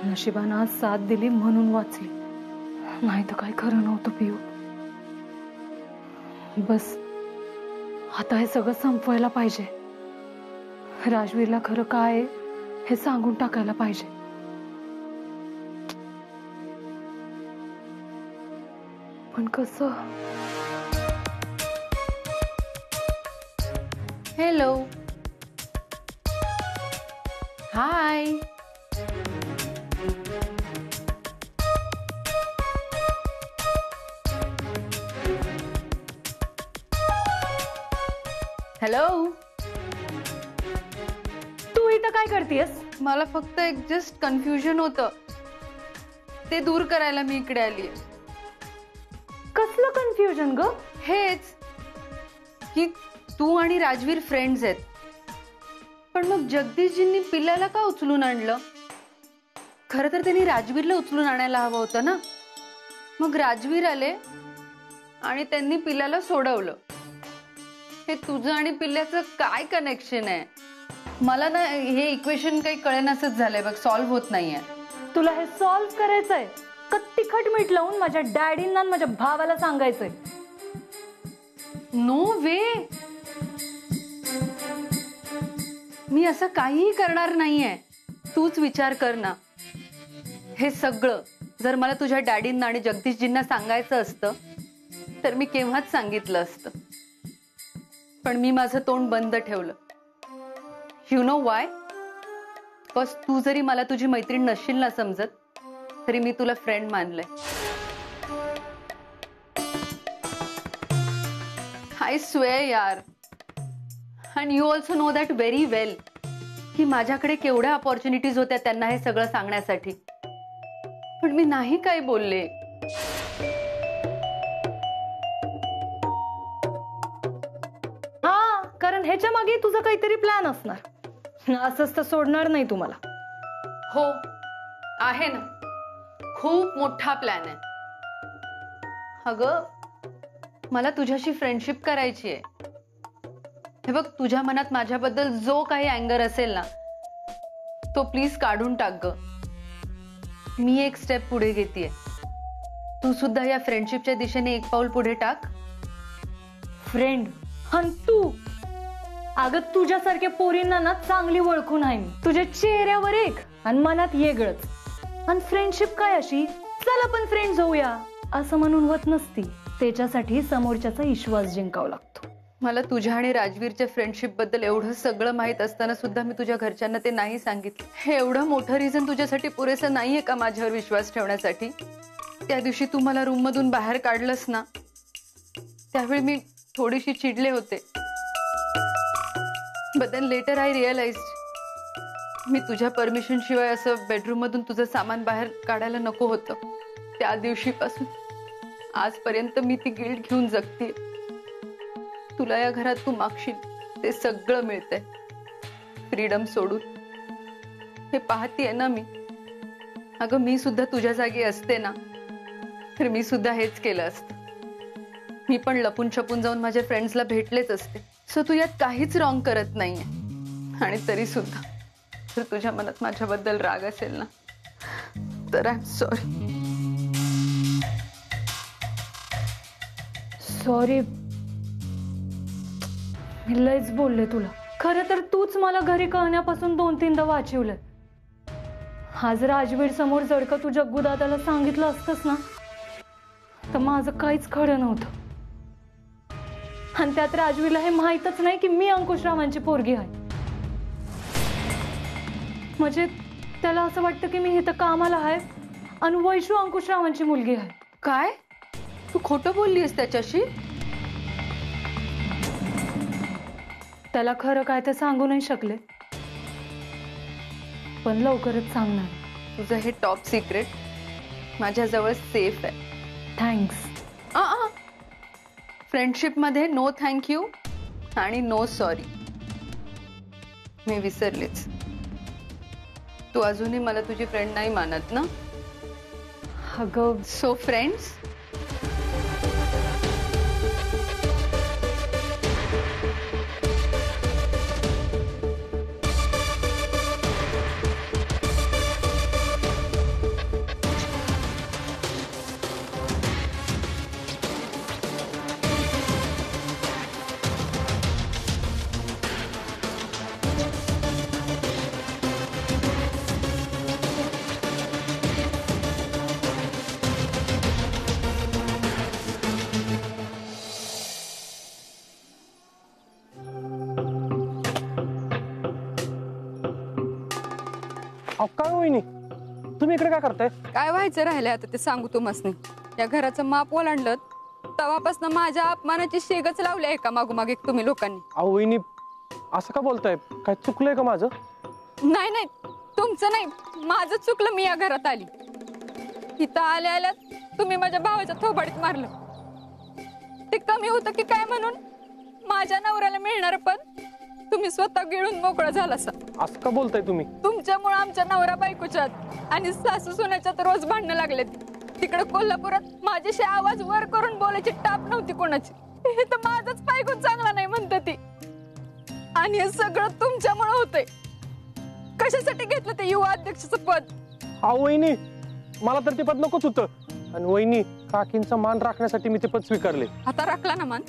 नशिबानं आज साथ दिली म्हणून वाचली, नाही तर काय खरं नव्हतं पिऊ. बस आता हे सगळं संपवायला पाहिजे. राजवीरला खरं काय आहे हे सांगून टाकायला पाहिजे. पण कसं? हेलो, हाय. हॅलो. तू इथं काय करतेस? मला फक्त एक जस्ट कन्फ्युजन होतं, ते दूर करायला मी इकडे आली. कसलं कन्फ्युजन ग? हेच की तू आणि राजवीर फ्रेंड्स आहेत, पण मग जगदीशजींनी पिल्लाला का उचलून आणलं? खरं तर त्यांनी राजवीरला उचलून आणायला हवं होतं ना. मग राजवीर आले आणि त्यांनी पिल्लाला सोडवलं. हे तुझं आणि पिल्ल्याचं काय कनेक्शन आहे? मला ना हे इक्वेशन काही कळेनासच झालंय बघ, सॉल्व्ह होत नाहीये. तुला हे सॉल्व्ह करायचंय का तिखट मीठ लावून माझ्या डॅडींना माझ्या भावाला सांगायचंय? नो वे, मी असं काहीही करणार नाहीये. तूच विचार कर ना. हे सगळं जर मला तुझ्या डॅडींना आणि जगदीशजींना सांगायचं असतं तर मी केव्हाच सांगितलं असतं, पण मी माझं तोंड बंद ठेवलं. You know why? बस तू जरी मला तुझी मैत्रीण नसशील ना समजत, तरी मी तुला फ्रेंड मानलंय. आय स्वेअर यार, and you also know that very well की माझ्याकडे केवढ्या अपॉर्च्युनिटीज होत्या त्यांना हे सगळं सांगण्यासाठी, पण मी नाही काय बोलले. हा, कारण ह्याच्या मागे तुझा काहीतरी प्लॅन असणार. असंच तर सोडणार नाही तुम्हाला. हो आहे ना, खूप मोठा प्लॅन आहे. अगं मला तुझ्याशी फ्रेंडशिप करायची आहे. हे बघ, तुझ्या मनात माझ्याबद्दल जो काही अँगर असेल ना तो प्लीज काढून टाक ग. मी एक स्टेप पुढे घेतेय, तू सुद्धा या फ्रेंडशिपच्या दिशेने एक पाऊल पुढे टाक. फ्रेंड हन तू? अगं तुझ्यासारख्या पोरींना ना चांगली ओळखून आहे मी. तुझ्या चेहऱ्यावर एक आणि मनात वेगळंच. आणि फ्रेंडशिप काय अशी चल आपण फ्रेंड्स होऊया असं म्हणून होत नसती. त्याच्यासाठी समोरच्याचा विश्वास जिंकावा लागतो. मला तुझ्या आणि राजवीरच्या फ्रेंडशिप बद्दल एवढं सगळं माहित असताना सुद्धा मी तुझ्या घरच्यांना ते नाही सांगितलं. हे एवढं मोठं रिझन तुझ्यासाठी पुरेसं नाहीये का माझ्यावर विश्वास ठेवण्यासाठी? त्या दिवशी तू मला रूम मधून बाहेर काढलंस ना, त्यावेळी मी थोडीशी चिडले होते. But then later I realized मी तुझ्या परमिशन शिवाय असं बेडरूम मधून तुझं सामान बाहेर काढायला नको होतं. त्या दिवशीपासून आजपर्यंत मी ती गिल्ट घेऊन जगते. तुला या घरात तू मागशील ते सगळं मिळतंय, फ्रीडम सोडून. हे पाहतीये ना मी. अगं मी सुद्धा तुझ्या जागी असते ना तर मी सुद्धा हेच केलं असतं. मी पण लपून छपून जाऊन माझ्या फ्रेंड्सला भेटलेच असते. सो तू यात काहीच रॉंग करत नाहीये. आणि तरी सुद्धा जर तुझ्या मनात माझ्याबद्दल राग असेल ना तर आय एम सॉरी. सॉरी, मी लयच बोलले तुला. खरं तर तूच मला घरी कळण्यापासून 2-3दा वाचवलंय. आज राजवीर समोर जर का तू जग्गू दादाला सांगितलं असतंस ना तर माझं काहीच खरं नव्हतं. आणि त्यात राजवीरला हे माहीतच नाही की मी अंकुशरावांची पोरगी आहे. म्हणजे त्याला असं वाटतं की मी इथं कामाला आहे आणि वैशू अंकुशरावांची मुलगी आहे. काय तू खोटं बोललीस त्याच्याशी? त्याला खरं काय ते सांगू नाही शकले, पण लवकरच सांगणार. तुझं हे टॉप सिक्रेट माझ्याजवळ सेफ आहे. थँक्स. फ्रेंडशिप मध्ये नो थँक्यू आणि नो सॉरी. मी विसरलेच. तू अजूनही मला तुझी फ्रेंड नाही मानत ना? अगं सो फ्रेंड्स. अहो काय वहिनी, तुम्ही इकडे काय करताय? काय व्हायचं राहिलंय आता ते सांगू तुम्हाला. या घराचं माप ओलांडलं तेव्हापासून माझ्या अपमानाची शेगच लावली आहे का मागोमाग एक तुम्ही लोकांनी. अहो वहिनी असं का बोलताय? काय चुकलंय का माझं? नाही नाही, तुमचं नाही, माझं चुकलं. मी या घरात आली, इथं आल्या आल्या तुम्ही माझ्या भावाच्या थोबाडीत मारलं. ते कमी होतं की काय म्हणून माझ्या नवऱ्याला मिळणार पण तुम्ही स्वतः गिळून मोकळा झाला. असं का बोलताय तुम्ही? तुमच्यामुळे आमच्या नवरा बायकोच्यात आणि सासू सुनेच्यात रोज भांडणं लागलेत. तिकडे कोल्हापुरात माझ्याशी आवाज वर करून बोलायची टाप नव्हती कोणाची. हे तर माझाच बायको चांगला नाही म्हणत ती, आणि हे सगळं तुमच्यामुळे होतंय. कशासाठी घेतलं ते युवा अध्यक्षाचं पद? अहो वहिनी, मला तर ते पद नकोच होतं. आणि वहिनी, काकींचा मान राखण्यासाठी मी ते पद स्वीकारले. आता राखला ना मान,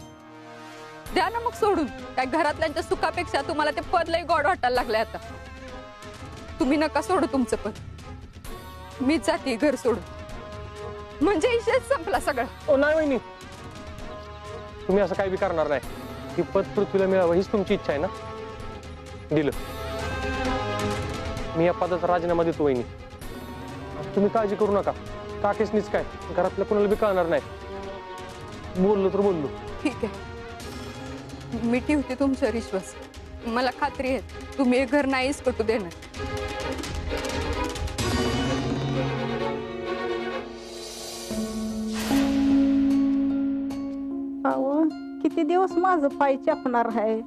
द्या ना मग सोडून. काय घरातल्यांच्या सुखापेक्षा तुम्हाला ते पद लय गोड वाटायला लागलंय आता. तुम्ही नका सोडू तुमचं पद, मीच जाते घर सोडून, म्हणजे विषयच संपला सगळा. ओ नाही वहिनी, तुम्ही असं काही बी करणार नाही. ही पद पृथ्वीला मिळावं हीच तुमची इच्छा आहे ना? दिलं. मी या पदाचा राजीनामा देतो वहिनी. तुम्ही काळजी करू नका, काकीसनीच काय घरातल्या कोणाला बी कळणार नाही. बोललो तर बोललो. ठीक आहे, मी ठेवते तुमच्यावर विश्वास. मला खात्री आहे तुम्ही हे घर नाहीच कटू देणार. अहो किती दिवस माझं पाय चपणार आहे.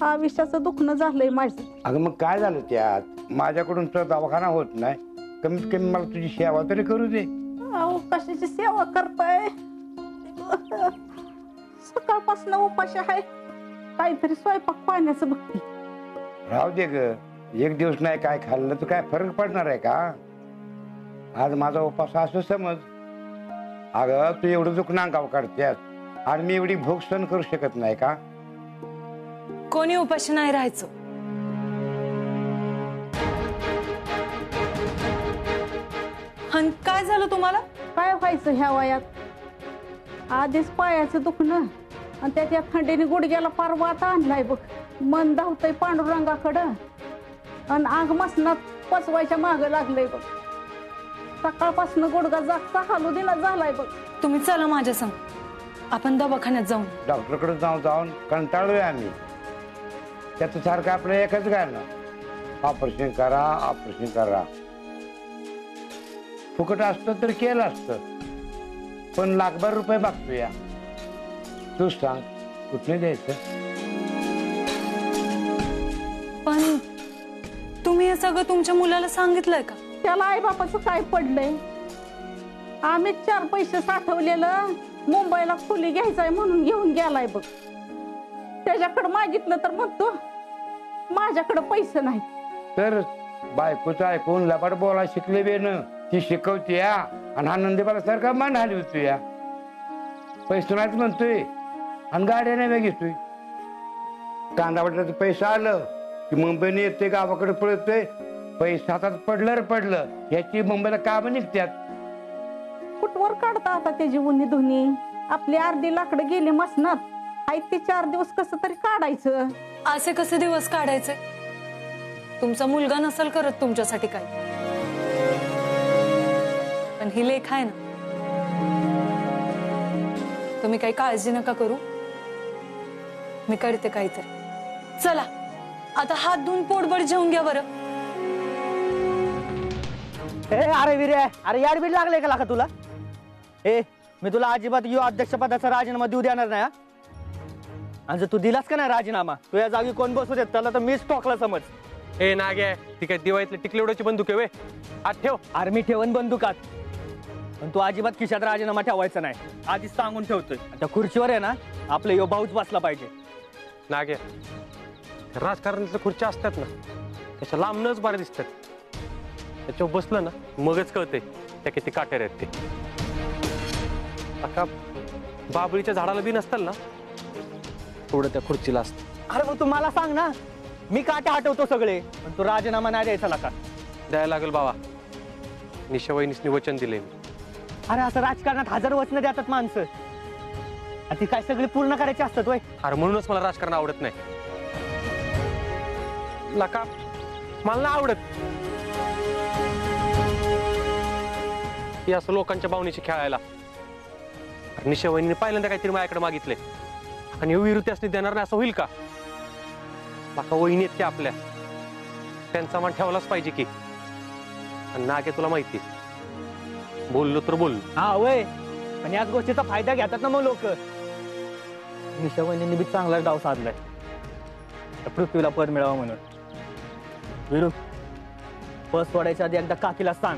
आयुष्याचं दुखणं झालंय माझं. अगं मग काय झालं त्यात? माझ्याकडून तुझा दवाखाना होत नाही, कमीत कमी मला तुझी सेवा तरी करू दे. अहो कशाची सेवा करताय? सकाळपासून उपाशी आहे, काहीतरी स्वयंपाक पाण्याचं बघते. राहू दे ग, एक दिवस नाही काय खाल्लं तर काय फरक पडणार आहे का? आज माझा उपास असं समज. अगं तू एवढं दुखणं अंगावर काढतेस आणि मी एवढी भूक सहन करू शकत नाही का? कोणी उपाशी नाही राहायचं. आणि काय झालं तुम्हाला? काय व्हायचं ह्या वयात? आधीच पायाचं दुखणं आणि त्यात या थंडीने गुडघ्याला पार वाता आणलाय बघ. मन धावतंय पांडुरंगाकडं आणि आग मसनात पचवायच्या मागं लागलंय बघ. सकाळपासून गुडघा जागता हालू दिना झालाय बघ. तुम्ही चला माझ्या संग, आपण दवाखान्यात जाऊन. डॉक्टरकडे जाऊन कंटाळलोय आम्ही. त्याचं सारखं आपलं एकच गाणं, ऑपरेशन करा ऑपरेशन करा. फुकट असतं तर केलं असतं, पण लाखभर रुपये मागतो या. तू सांग कुठले द्यायचं? पण तुम्ही हे सगळं तुमच्या मुलाला सांगितलंय का? त्याला आई बापाचं काय पडलंय? आम्ही 4 पैसे साठवलेलं मुंबईला खोली घ्यायचंय म्हणून घेऊन गेलाय बघ. त्याच्याकडे मागितलं तर म्हणतो माझ्याकडे पैसे नाही. तर बायकोचं ऐकून लबाड बोला शिकले बे न, ती शिकवते या आणि हा नंदीबाला सारखा मान हलवतो या. पैसे नाहीच म्हणतोय आणि गाड्या नाही घेतोय. कांदा बटाट्याचं पैसा आलं की मुंबईने येते, गावाकडे पळतोय. पैसा हातात पडलं ह्याची मुंबईला कामं निघतात. कुठवर काढता आता त्याची उन्ही धुनी? आपली अर्धी लाकडं गेली मसनात, आहेत ते 4 दिवस कसं तरी काढायचं. असे कसे दिवस काढायचे? तुमचा मुलगा नसेल करत तुमच्यासाठी काय, पण ही लेख आहे ना. तुम्ही काही काळजी नका करू, मी करते काहीतरी. चला आता हात धुवून पोटभर जेवून घ्या बरं. अरे विरे, अरे यार बीड लागले का तुला? मी तुला अजिबात युवा अध्यक्ष पदाचा राजीनामा देऊ देणार नाही. आणि जर तू दिलास का नाही राजीनामा, तू या जागी कोण बसू देत त्याला तर मीच टोकला समज. ए नागे, ती काय दिवाळीतली टिकलेवड्याची बंदूक आहे वे? आत ठेव. अरे मी ठेवन बंदुकात, पण तू अजिबात खिशात राजीनामा ठेवायचा नाही, आधीच सांगून ठेवतोय. त्या खुर्चीवर आहे ना आपलं यो भाऊच बसला पाहिजे. नागे, राजकारणातल्या खुर्च्या असतात ना, त्याच्या लांबनच बऱ्या दिसतात. त्याच्यावर बसलं ना मगच कळते त्या किती काटेर आहेत ते. आता बाबळीच्या झाडाला बी नसताल ना थोडं त्या खुर्चीला असतं. अरे मग तू मला सांग ना, मी काटे हटवतो सगळे, पण तू राजीनामा नाही द्यायचा का? द्यायला लागेल बाबा, निशावहिनीसनी वचन दिले मी. अरे असं राजकारणात 1000 वचनं देतात माणसं, ती काय सगळी पूर्ण करायची असतात वय? अरे म्हणूनच मला राजकारण आवडत नाही. लका मला नाही आवडत हे असं लोकांच्या भावनेशी खेळायला. निशा वहिनीने पहिल्यांदा काहीतरी माझ्याकडे मागितलंय आणि विरुद्ध असणे देणार नाही असं होईल का? बाका वहिनी आहेत त्या आपल्या, त्यांचा मान ठेवलाच पाहिजे की. आणि नागे तुला माहिती बोललो तर बोललो. हा वय, आणि याच गोष्टीचा फायदा घेतात ना मग लोक. निशा वहिनींनी बी चांगला डाव साधलाय त्या पृथ्वीला पद मिळावं म्हणून. विरू, बस सोडायच्या आधी एकदा काकीला सांग,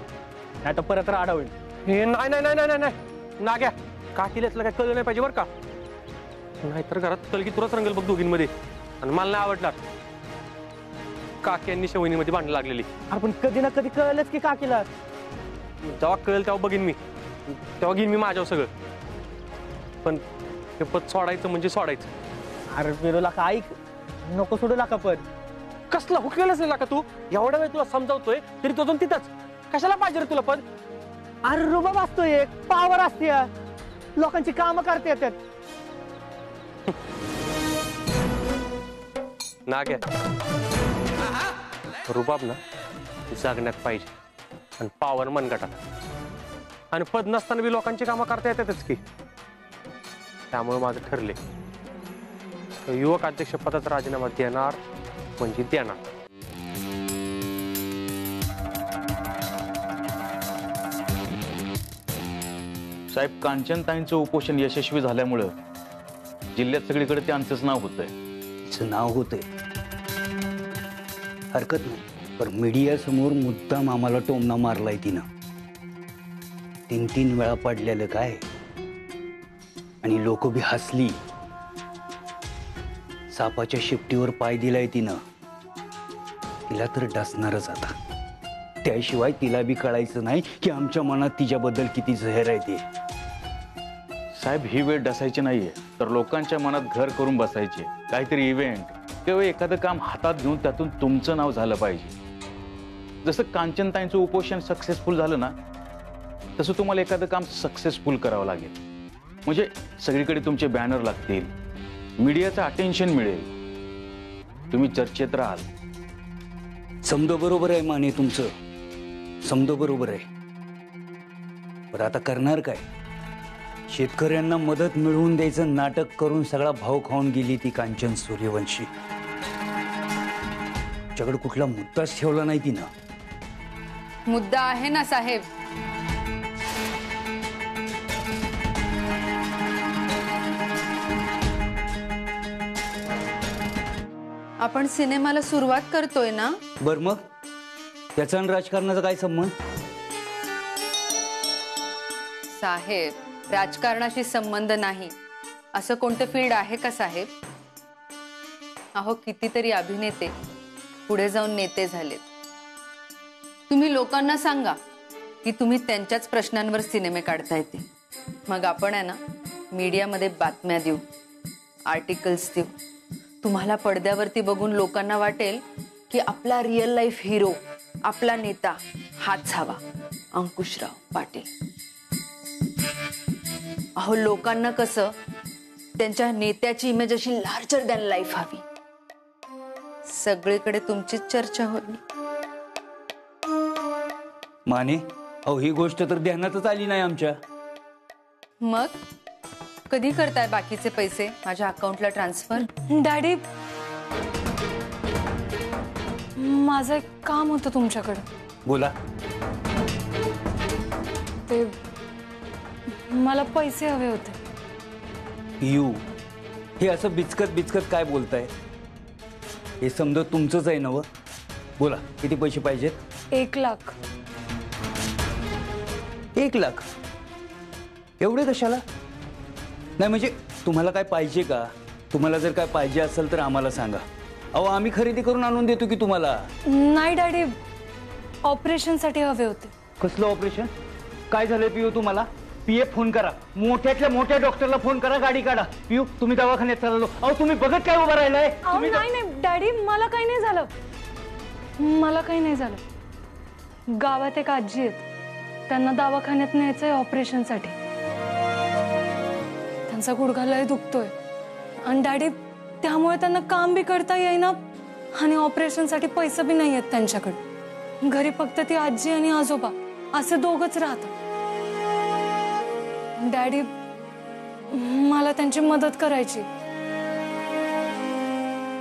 नाही तर परत राडा होईल. हे नाही नाही नाही नाही नाही नाग्या, काकील्यातलं काय कळलं नाही पाहिजे बरं का. नाहीतर घरात कलगी तुलाच रंगल बघ दोघींमध्ये, आणि मला नाही आवडणार काकी आणि निशा वहिनीमध्ये भांडण लागलेली. अरे पण कधी ना कधी कळलंच की काकीला. जेव्हा कळेल तेव्हा बघीन मी, तेव्हा घेईन मी माझ्यावर सगळं. पण हे पद सोडायचं म्हणजे सोडायचं. अरे विरूला का ऐक, नको सोडू लाका पद. कसला हुकेलच नाही का तू? एवढा वेळ तुला समजावतोय तरी तो अजून तिथंच. कशाला पाहिजे रे तुला पद? अरे रुबाब असतो एक, पावर असते, लोकांची कामं करते येतात. नाग्या, रुबाब ना जागण्यात पाहिजे आणि पावर मनगटात. आणि पद नसताना बी लोकांची कामं करता येतातच की. त्यामुळे माझं ठरले, युवक अध्यक्ष पदाचा राजीनामा देणार म्हणजे देणार. साहेब, कांचनताईंचं उपोषण यशस्वी झाल्यामुळं जिल्ह्यात सगळीकडे त्यांचंच नाव होतंय. तिचं नाव होतंय, हरकत नाही, पण मीडिया समोर मुद्दाम आम्हाला टोमणा मारलाय तिनं. 3-3 वेळा पडलेलं काय, आणि लोक बी हसली. सापाच्या शिपटीवर पाय दिलाय तिनं. तिला तर डसणारच आता. त्याशिवाय तिला बी कळायचं नाही की आमच्या मनात तिच्याबद्दल किती जहर आहे ते. साहेब, ही वेळ डसायची नाहीये, तर लोकांच्या मनात घर करून बसायचे. काहीतरी इव्हेंट किंवा एखादं काम हातात घेऊन त्यातून तुमचं नाव झालं पाहिजे. जसं कांचनताईंचं उपोषण सक्सेसफुल झालं ना, तसं तुम्हाला एखादं काम सक्सेसफुल करावं लागेल. म्हणजे सगळीकडे तुमचे बॅनर लागतील, मीडियाचं अटेन्शन मिळेल, तुम्ही चर्चेत राहाल. समदो बरोबर आहे माने तुमचं, समदो बरोबर आहे. पण आता करणार काय? शेतकऱ्यांना मदत मिळवून द्यायचं नाटक करून सगळा भाव खाऊन गेली ती कांचन सूर्यवंशी. तुझ्याकडे कुठला मुद्दाच ठेवला नाही तिनं. मुद्दा आहे ना साहेब. आपण सिनेमाला सुरुवात करतोय ना. बर, मग त्याचा आणि राजकारणाचा काय संबंध? साहेब, राजकारणाशी संबंध नाही असं कोणतं फील्ड आहे का साहेब? अहो, कितीतरी अभिनेते पुढे जाऊन नेते झालेत. तुम्ही लोकांना सांगा की तुम्ही त्यांच्याच प्रश्नांवर सिनेमे काढता येते. मग आपण आहे ना मीडियामध्ये बातम्या देऊ, आर्टिकल्स देऊ. तुम्हाला पडद्यावरती बघून लोकांना वाटेल की आपला रिअल लाईफ हिरो, आपला नेता हाच हवा, अंकुशराव पाटील. अहो, लोकांना कसं त्यांच्या नेत्याची इमेज अशी लार्जर दॅन लाईफ हवी. सगळीकडे तुमचीच चर्चा होईल. माने, अहो ही गोष्ट तर ध्यानातच आली नाही आमच्या. मग कधी करताय बाकीचे पैसे माझ्या अकाउंटला ट्रान्सफर? डॅडी, माझं एक काम होतं तुमच्याकडे. बोला. ते मला पैसे हवे होते. हे असं बिचकत बिचकत काय बोलताय? हे समजा तुमचंच आहे नवं. बोला, किती पैसे पाहिजेत? 1 लाख. 1 लाख? एवढे कशाला? नाही म्हणजे तुम्हाला काय पाहिजे का? तुम्हाला जर काय पाहिजे असेल तर आम्हाला सांगा. अहो, आम्ही खरेदी करून आणून देतो की तुम्हाला. नाही डॅडी, ऑपरेशनसाठी हवे होते. कसलं ऑपरेशन? काय झालंय पियू तुम्हाला? पीए फोन करा, मोठ्यातल्या मोठ्या डॉक्टरला फोन करा, गाडी काढा. पियू, तुम्ही दवाखान्यात चाललो. अहो, तुम्ही बघत काय उभं राहिलाय? नाही नाही डॅडी, मला काही नाही झालं. मला काही नाही झालं. गावात एक आजी आहेत, त्यांना दवाखान्यात न्यायचंय ऑपरेशनसाठी. त्यांचा गुडघा लय दुखतोय आणि डॅडी त्यामुळे त्यांना काम बी करता येईना आणि ऑपरेशनसाठी पैसे बी नाही आहेत त्यांच्याकडे. घरी फक्त ती आजी आणि आजोबा असे दोघच राहतात. डॅडी, मला त्यांची मदत करायची.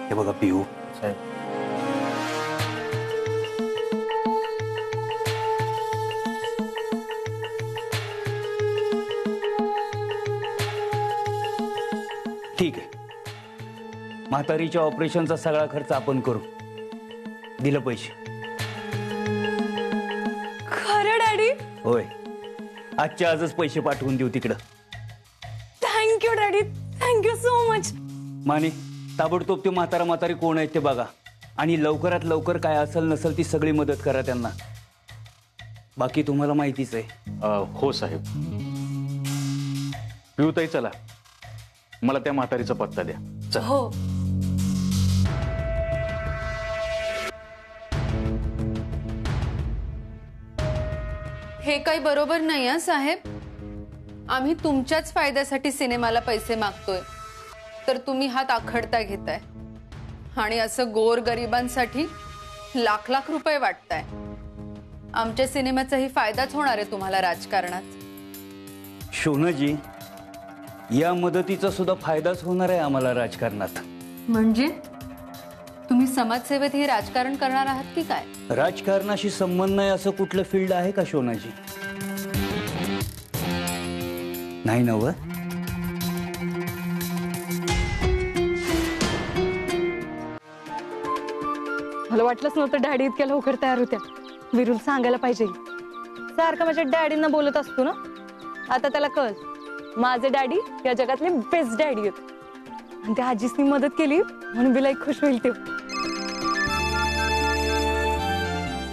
हे बघा पिऊ, साहेब ठीक आहे, म्हातारीच्या ऑपरेशनचा सगळा खर्च आपण करू. दिलं पैसे? खरं डॅडी? होय, आजच्या आजच पैसे पाठवून देऊ तिकडं. Thank you daddy, thank you so much. Mane, ताबडतोब ते म्हातारी कोण आहेत ते बघा आणि लवकरात लवकर काय असेल नसेल ती सगळी मदत करा त्यांना. बाकी तुम्हाला माहितीच आहे. हो साहेब. पिऊताई चला, मला त्या म्हातारीचा पत्ता द्या. चला. हो. हे काही बरोबर नाही हं साहेब. आम्ही तुमच्याच फायद्यासाठी सिनेमाला पैसे मागतोय, तर तुम्ही हात आखडता घेताय आणि असं गोर गरिबांसाठी लाख लाख रुपये वाटताय. आमच्या सिनेमाचाही फायदाच होणार आहे तुम्हाला राजकारणात. शोनाजी, या मदतीचा सुद्धा फायदाच होणार आहे आम्हाला राजकारणात. म्हणजे तुम्ही समाजसेवेत हे राजकारण करणार आहात की काय? राजकारणाशी संबंध नाही असं कुठलं फील्ड आहे का शोनाजी? नाही नव? मला वाटलंच नव्हतं डॅडी इतक्या लवकर तयार होत्या. विरुल सांगायला पाहिजे. सारखं माझ्या डॅडींना बोलत असतो ना, आता त्याला कळ, माझे डॅडी या जगातले बेस्ट डॅडी आहेत. आणि त्या आजीसनी मदत केली म्हणून बिलाई खुश होईल. ते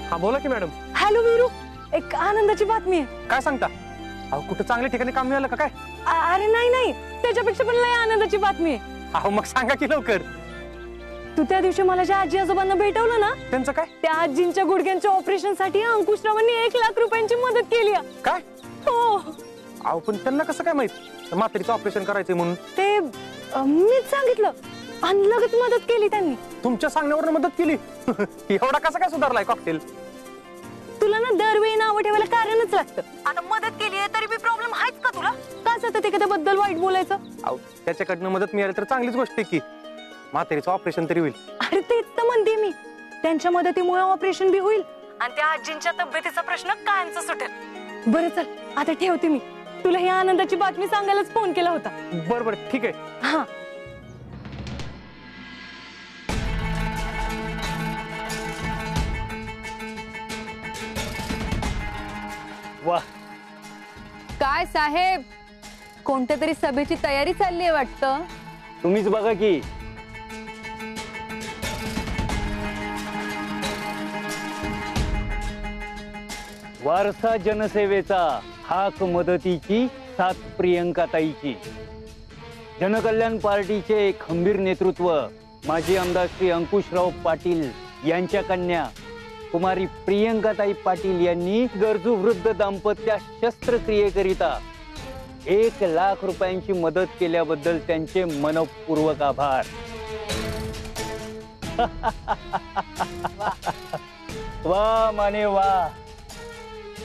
हा बोला की मॅडम. हॅलो वीरू, एक आनंदाची बातमी आहे. काय सांगता? अहो कुठं चांगल्या ठिकाणी काम मिळालं का काय? अरे नाही नाही, त्याच्यापेक्षा पण लय आनंदाची बातमी आहे. अहो मग सांगा की लवकर. तू त्या दिवशी मला ज्या आजी आजोबांना भेटवलं ना, त्यांचं काय? त्या आजींच्या गुडघ्यांच्या ऑपरेशन साठी अंकुशरावांनी 1 लाख रुपयांची मदत केली. काय? हो. अहो पण त्यांना कसं काय माहित म्हातारीचं ऑपरेशन करायचंय म्हणून? ते मीच सांगितलं आणि लगेच मदत केली त्यांनी. तुमच्या सांगण्यावर मदत केली? एवढा कसा काय सुधारलाय कॉकटेल? तुला ना दरवेळी नाव ठेवायला कारणच लागतं. आता मदत केली आहे तरी बी प्रॉब्लेम आहेच का तुला? का सतत एखाद्याबद्दल वाईट बोलायचं? अहो त्याच्याकडनं मदत मिळाली तर चांगलीच गोष्ट आहे की, म्हातारीचं ऑपरेशन तरी होईल. अरे तेच तर म्हणते मी, त्यांच्या मदतीमुळे ऑपरेशन बी होईल आणि त्या आजींच्या तब्येतीचा प्रश्न कायमचा सुटेल. बरं चल, आता ठेवते मी. तुला ही आनंदाची बातमी सांगायलाच फोन केला होता. बरं बरं ठीक आहे. हा. वाह, काय साहेब, कोणत्या तरी सभेची तयारी चालली आहे वाटतं. तुम्हीच बघा की. वारसा जनसेवेचा, हाक मदतीची, साथ प्रियंकाताईची. जनकल्याण पार्टीचे खंबीर नेतृत्व माजी आमदार श्री अंकुशराव पाटील यांच्या कन्या कुमारी प्रियंकाताई पाटील यांनी गरजू वृद्ध दाम्पत्या शस्त्रक्रियेकरिता 1 लाख रुपयांची मदत केल्याबद्दल त्यांचे मनपूर्वक आभार. वा माने वा,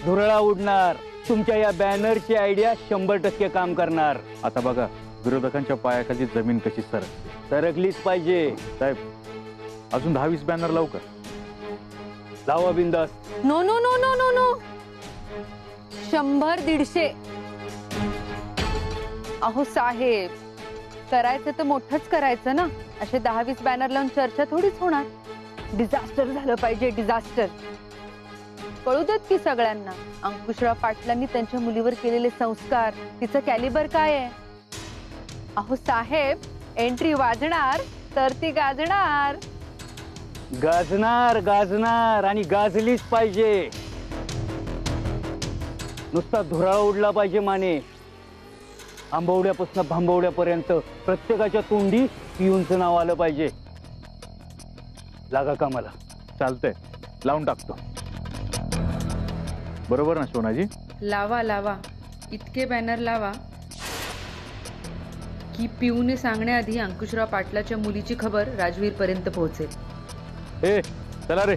धुरळा उडणार. तुमच्या या बॅनरची आयडिया 100% काम करणार. आता बघा विरोधकांच्या पायाखाली जमीन कशी सरकलीच पाहिजे. साहेब अजून 10-20 बॅनर लावू का? लावा बिंदास. No no no no no no, 100-150. अहो साहेब, करायचं तर मोठंच करायचं ना. असे 10-20 बॅनर लावून चर्चा थोडीच होणार. डिझास्टर झालं पाहिजे, डिझास्टर. कळू देत की सगळ्यांना अंकुशराव पाटलांनी त्यांच्या मुलीवर केलेले संस्कार, तिचं कॅलिबर काय आहे. अहो साहेब, एंट्री वाजणार तर ती गाजणार. गाजणार गाजणार आणि गाजलीच पाहिजे. नुसता धुराळा उडला पाहिजे माने. आंबवड्यापासून भांबवड्यापर्यंत प्रत्येकाच्या तोंडी पिऊनचं नाव आलं पाहिजे. लागा कामाला. चालतंय, लावून टाकतो. बरोबर ना शोनाजी? लावा लावा, इतके बॅनर लावा की पिऊने सांगण्याआधी अंकुशराव पाटलाच्या मुलीची खबर राजवीर पर्यंत पोहोचेल. ए चला रे